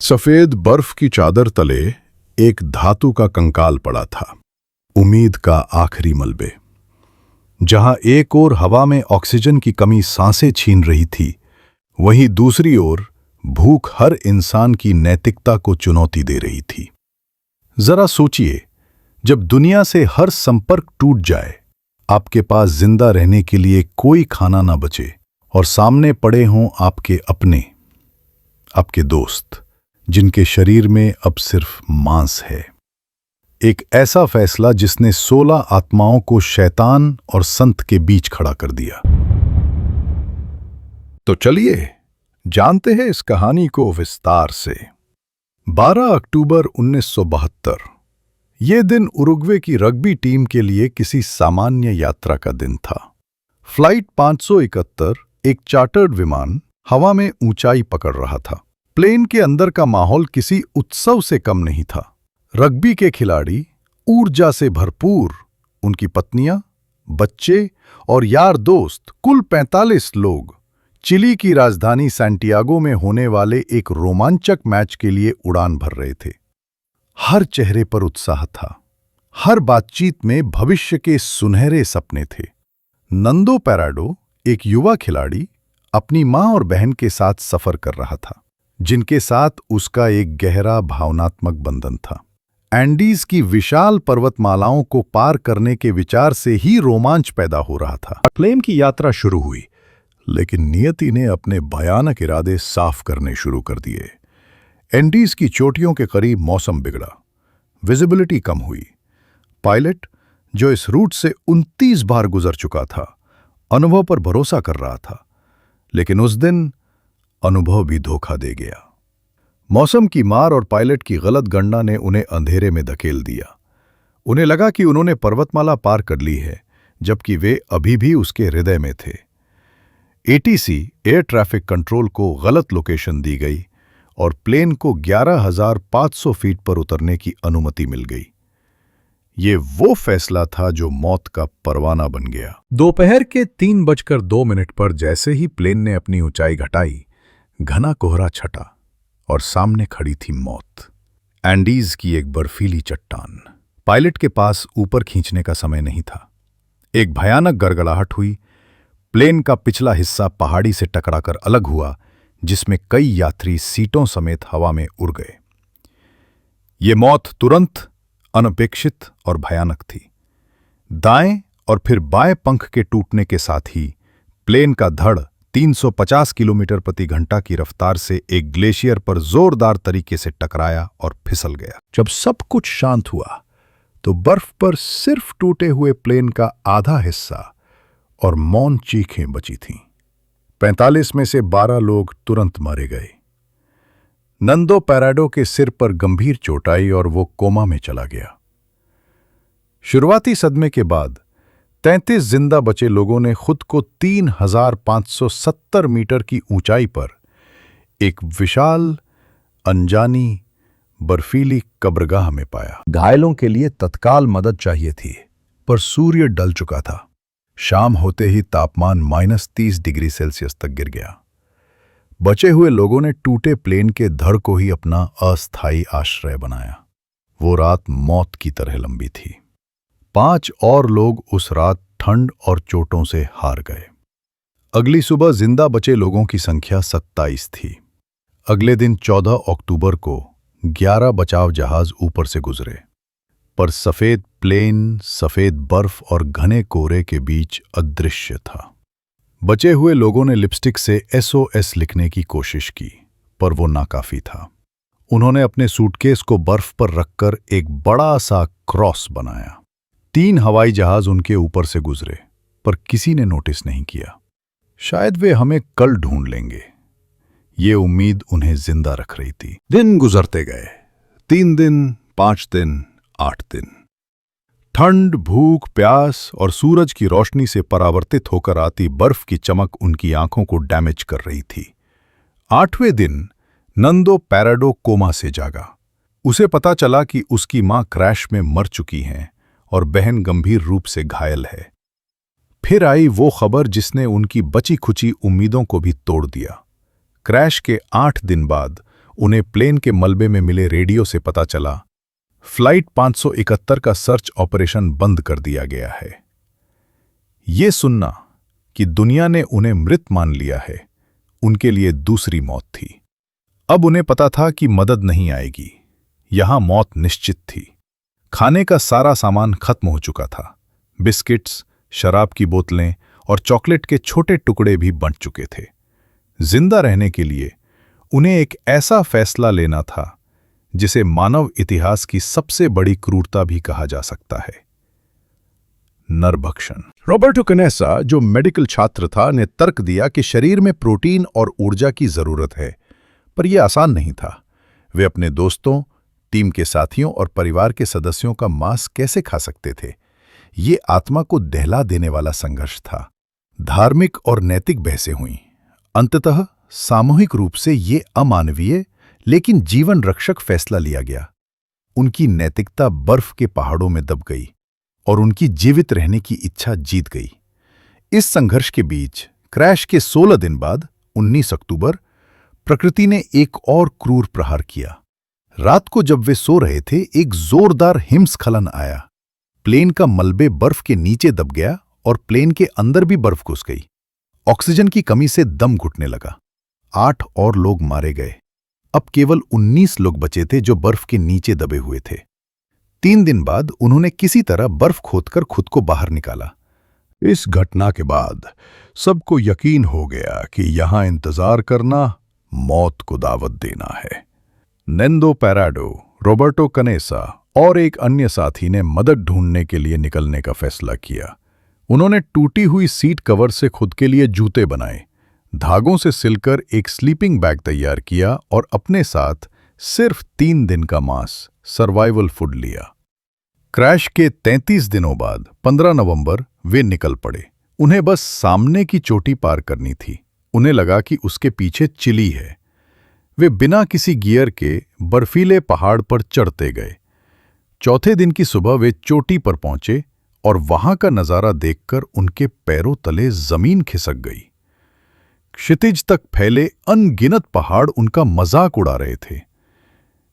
सफेद बर्फ की चादर तले एक धातु का कंकाल पड़ा था, उम्मीद का आखिरी मलबे। जहां एक ओर हवा में ऑक्सीजन की कमी सांसें छीन रही थी, वहीं दूसरी ओर भूख हर इंसान की नैतिकता को चुनौती दे रही थी। जरा सोचिए, जब दुनिया से हर संपर्क टूट जाए, आपके पास जिंदा रहने के लिए कोई खाना ना बचे और सामने पड़े हों आपके अपने, आपके दोस्त, जिनके शरीर में अब सिर्फ मांस है। एक ऐसा फैसला जिसने 16 आत्माओं को शैतान और संत के बीच खड़ा कर दिया। तो चलिए जानते हैं इस कहानी को विस्तार से। 12 अक्टूबर 1972 ये दिन उरुग्वे की रग्बी टीम के लिए किसी सामान्य यात्रा का दिन था। फ्लाइट 571 एक चार्टर्ड विमान हवा में ऊंचाई पकड़ रहा था। प्लेन के अंदर का माहौल किसी उत्सव से कम नहीं था। रग्बी के खिलाड़ी ऊर्जा से भरपूर, उनकी पत्नियां, बच्चे और यार दोस्त, कुल 45 लोग चिली की राजधानी सैंटियागो में होने वाले एक रोमांचक मैच के लिए उड़ान भर रहे थे। हर चेहरे पर उत्साह था, हर बातचीत में भविष्य के सुनहरे सपने थे। नंदो पेराडो, एक युवा खिलाड़ी, अपनी मां और बहन के साथ सफर कर रहा था, जिनके साथ उसका एक गहरा भावनात्मक बंधन था। एंडीज की विशाल पर्वतमालाओं को पार करने के विचार से ही रोमांच पैदा हो रहा था। प्लेन की यात्रा शुरू हुई, लेकिन नियति ने अपने भयानक इरादे साफ करने शुरू कर दिए। एंडीज की चोटियों के करीब मौसम बिगड़ा, विजिबिलिटी कम हुई। पायलट, जो इस रूट से 29 बार गुजर चुका था, अनुभव पर भरोसा कर रहा था, लेकिन उस दिन अनुभव भी धोखा दे गया। मौसम की मार और पायलट की गलत गणना ने उन्हें अंधेरे में धकेल दिया। उन्हें लगा कि उन्होंने पर्वतमाला पार कर ली है, जबकि वे अभी भी उसके हृदय में थे। एटीसी एयर ट्रैफिक कंट्रोल को गलत लोकेशन दी गई और प्लेन को 11,500 फीट पर उतरने की अनुमति मिल गई। ये वो फैसला था जो मौत का परवाना बन गया। दोपहर के 3:02 पर जैसे ही प्लेन ने अपनी ऊंचाई घटाई, घना कोहरा छटा और सामने खड़ी थी मौत। एंडीज की एक बर्फीली चट्टान। पायलट के पास ऊपर खींचने का समय नहीं था। एक भयानक गड़गड़ाहट हुई। प्लेन का पिछला हिस्सा पहाड़ी से टकराकर अलग हुआ, जिसमें कई यात्री सीटों समेत हवा में उड़ गए। ये मौत तुरंत, अनपेक्षित और भयानक थी। दाएं और फिर बाएं पंख के टूटने के साथ ही प्लेन का धड़ 350 किलोमीटर प्रति घंटा की रफ्तार से एक ग्लेशियर पर जोरदार तरीके से टकराया और फिसल गया। जब सब कुछ शांत हुआ, तो बर्फ पर सिर्फ टूटे हुए प्लेन का आधा हिस्सा और मौन चीखें बची थीं। 45 में से 12 लोग तुरंत मारे गए। नंदो पेराडो के सिर पर गंभीर चोट आई और वो कोमा में चला गया। शुरुआती सदमे के बाद 33 जिंदा बचे लोगों ने खुद को 3,570 मीटर की ऊंचाई पर एक विशाल, अनजानी, बर्फीली कब्रगाह में पाया। घायलों के लिए तत्काल मदद चाहिए थी, पर सूर्य ढल चुका था। शाम होते ही तापमान -30 डिग्री सेल्सियस तक गिर गया। बचे हुए लोगों ने टूटे प्लेन के धड़ को ही अपना अस्थायी आश्रय बनाया। वो रात मौत की तरह लंबी थी। 5 और लोग उस रात ठंड और चोटों से हार गए। अगली सुबह जिंदा बचे लोगों की संख्या 27 थी। अगले दिन 14 अक्टूबर को 11 बचाव जहाज ऊपर से गुजरे, पर सफेद प्लेन, सफेद बर्फ और घने कोहरे के बीच अदृश्य था। बचे हुए लोगों ने लिपस्टिक से SOS लिखने की कोशिश की, पर वो नाकाफी था। उन्होंने अपने सूटकेस को बर्फ पर रखकर एक बड़ा सा क्रॉस बनाया। 3 हवाई जहाज उनके ऊपर से गुजरे, पर किसी ने नोटिस नहीं किया। शायद वे हमें कल ढूंढ लेंगे, ये उम्मीद उन्हें जिंदा रख रही थी। दिन गुजरते गए। 3 दिन, 5 दिन, 8 दिन। ठंड, भूख, प्यास और सूरज की रोशनी से परावर्तित होकर आती बर्फ की चमक उनकी आंखों को डैमेज कर रही थी। 8वें दिन नंदो पेराडो कोमा से जागा। उसे पता चला कि उसकी मां क्रैश में मर चुकी हैं और बहन गंभीर रूप से घायल है। फिर आई वो खबर जिसने उनकी बची खुची उम्मीदों को भी तोड़ दिया। क्रैश के 8 दिन बाद उन्हें प्लेन के मलबे में मिले रेडियो से पता चला, फ्लाइट 571 का सर्च ऑपरेशन बंद कर दिया गया है। ये सुनना कि दुनिया ने उन्हें मृत मान लिया है, उनके लिए दूसरी मौत थी। अब उन्हें पता था कि मदद नहीं आएगी, यहां मौत निश्चित थी। खाने का सारा सामान खत्म हो चुका था। बिस्किट्स, शराब की बोतलें और चॉकलेट के छोटे टुकड़े भी बंट चुके थे। जिंदा रहने के लिए उन्हें एक ऐसा फैसला लेना था जिसे मानव इतिहास की सबसे बड़ी क्रूरता भी कहा जा सकता है, नरभक्षण। रॉबर्टो कनेसा, जो मेडिकल छात्र था, ने तर्क दिया कि शरीर में प्रोटीन और ऊर्जा की जरूरत है, पर यह आसान नहीं था। वे अपने दोस्तों, टीम के साथियों और परिवार के सदस्यों का मांस कैसे खा सकते थे? ये आत्मा को दहला देने वाला संघर्ष था। धार्मिक और नैतिक बहसें हुईं। अंततः सामूहिक रूप से ये अमानवीय लेकिन जीवन रक्षक फैसला लिया गया। उनकी नैतिकता बर्फ के पहाड़ों में दब गई और उनकी जीवित रहने की इच्छा जीत गई। इस संघर्ष के बीच क्रैश के 16 दिन बाद 19 अक्टूबर प्रकृति ने एक और क्रूर प्रहार किया। रात को जब वे सो रहे थे, एक जोरदार हिमस्खलन आया। प्लेन का मलबे बर्फ के नीचे दब गया और प्लेन के अंदर भी बर्फ घुस गई। ऑक्सीजन की कमी से दम घुटने लगा। 8 और लोग मारे गए। अब केवल 19 लोग बचे थे जो बर्फ के नीचे दबे हुए थे। 3 दिन बाद उन्होंने किसी तरह बर्फ खोदकर खुद को बाहर निकाला। इस घटना के बाद सबको यकीन हो गया कि यहां इंतजार करना मौत को दावत देना है। नेंदो पैराडो, रॉबर्टो कनेसा और एक अन्य साथी ने मदद ढूंढने के लिए निकलने का फैसला किया। उन्होंने टूटी हुई सीट कवर से खुद के लिए जूते बनाए, धागों से सिलकर एक स्लीपिंग बैग तैयार किया और अपने साथ सिर्फ 3 दिन का मांस, सर्वाइवल फूड लिया। क्रैश के 33 दिनों बाद 15 नवंबर वे निकल पड़े। उन्हें बस सामने की चोटी पार करनी थी। उन्हें लगा कि उसके पीछे चिली है। वे बिना किसी गियर के बर्फीले पहाड़ पर चढ़ते गए। चौथे दिन की सुबह वे चोटी पर पहुंचे और वहां का नजारा देखकर उनके पैरों तले जमीन खिसक गई। क्षितिज तक फैले अनगिनत पहाड़ उनका मजाक उड़ा रहे थे।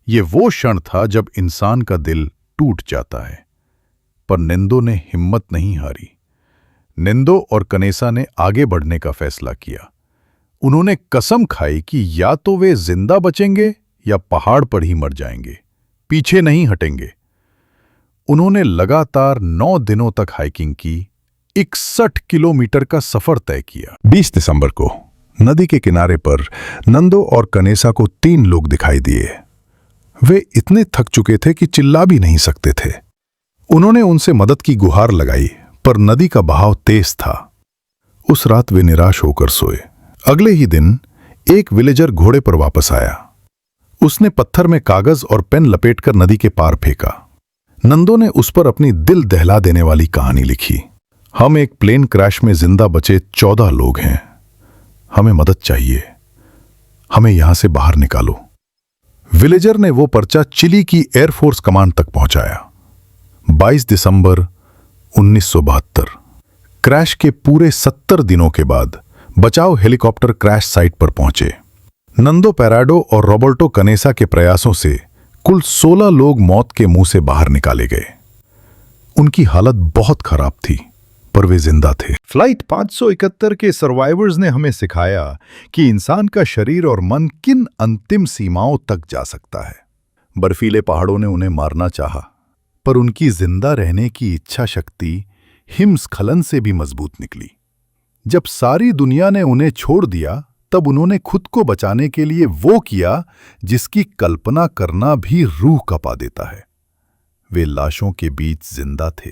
ये वो क्षण था जब इंसान का दिल टूट जाता है। पर नेंदो ने हिम्मत नहीं हारी। नेंदो और कनेसा ने आगे बढ़ने का फैसला किया। उन्होंने कसम खाई कि या तो वे जिंदा बचेंगे या पहाड़ पर ही मर जाएंगे, पीछे नहीं हटेंगे। उन्होंने लगातार 9 दिनों तक हाइकिंग की, 61 किलोमीटर का सफर तय किया। 20 दिसंबर को नदी के किनारे पर नंदो और कनेसा को 3 लोग दिखाई दिए। वे इतने थक चुके थे कि चिल्ला भी नहीं सकते थे। उन्होंने उनसे मदद की गुहार लगाई, पर नदी का बहाव तेज था। उस रात वे निराश होकर सोए। अगले ही दिन एक विलेजर घोड़े पर वापस आया। उसने पत्थर में कागज और पेन लपेटकर नदी के पार फेंका। नंदो ने उस पर अपनी दिल दहला देने वाली कहानी लिखी। हम एक प्लेन क्रैश में जिंदा बचे 14 लोग हैं। हमें मदद चाहिए। हमें यहां से बाहर निकालो। विलेजर ने वो पर्चा चिली की एयरफोर्स कमांड तक पहुंचाया। 22 दिसंबर 1972। क्रैश के पूरे 70 दिनों के बाद बचाव हेलीकॉप्टर क्रैश साइट पर पहुंचे। नंदो पैराडो और रॉबर्टो कनेसा के प्रयासों से कुल 16 लोग मौत के मुंह से बाहर निकाले गए। उनकी हालत बहुत खराब थी, पर वे जिंदा थे। फ्लाइट 571 के सर्वाइवर्स ने हमें सिखाया कि इंसान का शरीर और मन किन अंतिम सीमाओं तक जा सकता है। बर्फीले पहाड़ों ने उन्हें मारना चाहा, पर उनकी जिंदा रहने की इच्छा शक्ति हिमस्खलन से भी मजबूत निकली। जब सारी दुनिया ने उन्हें छोड़ दिया, तब उन्होंने खुद को बचाने के लिए वो किया जिसकी कल्पना करना भी रूह कपा देता है। वे लाशों के बीच जिंदा थे,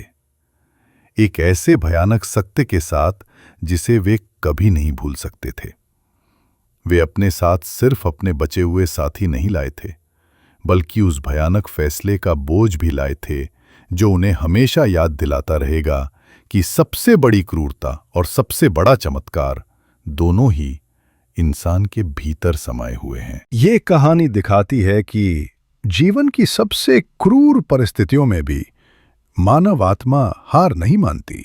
एक ऐसे भयानक सत्य के साथ जिसे वे कभी नहीं भूल सकते थे। वे अपने साथ सिर्फ अपने बचे हुए साथी नहीं लाए थे, बल्कि उस भयानक फैसले का बोझ भी लाए थे जो उन्हें हमेशा याद दिलाता रहेगा कि सबसे बड़ी क्रूरता और सबसे बड़ा चमत्कार दोनों ही इंसान के भीतर समाये हुए हैं। ये कहानी दिखाती है कि जीवन की सबसे क्रूर परिस्थितियों में भी मानव आत्मा हार नहीं मानती।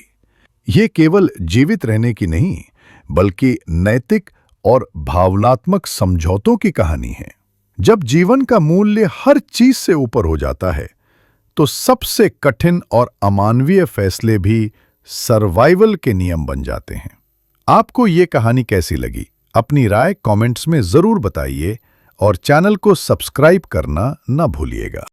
ये केवल जीवित रहने की नहीं, बल्कि नैतिक और भावनात्मक समझौतों की कहानी है। जब जीवन का मूल्य हर चीज से ऊपर हो जाता है तो सबसे कठिन और अमानवीय फैसले भी सर्वाइवल के नियम बन जाते हैं। आपको ये कहानी कैसी लगी? अपनी राय कमेंट्स में जरूर बताइए और चैनल को सब्सक्राइब करना न भूलिएगा।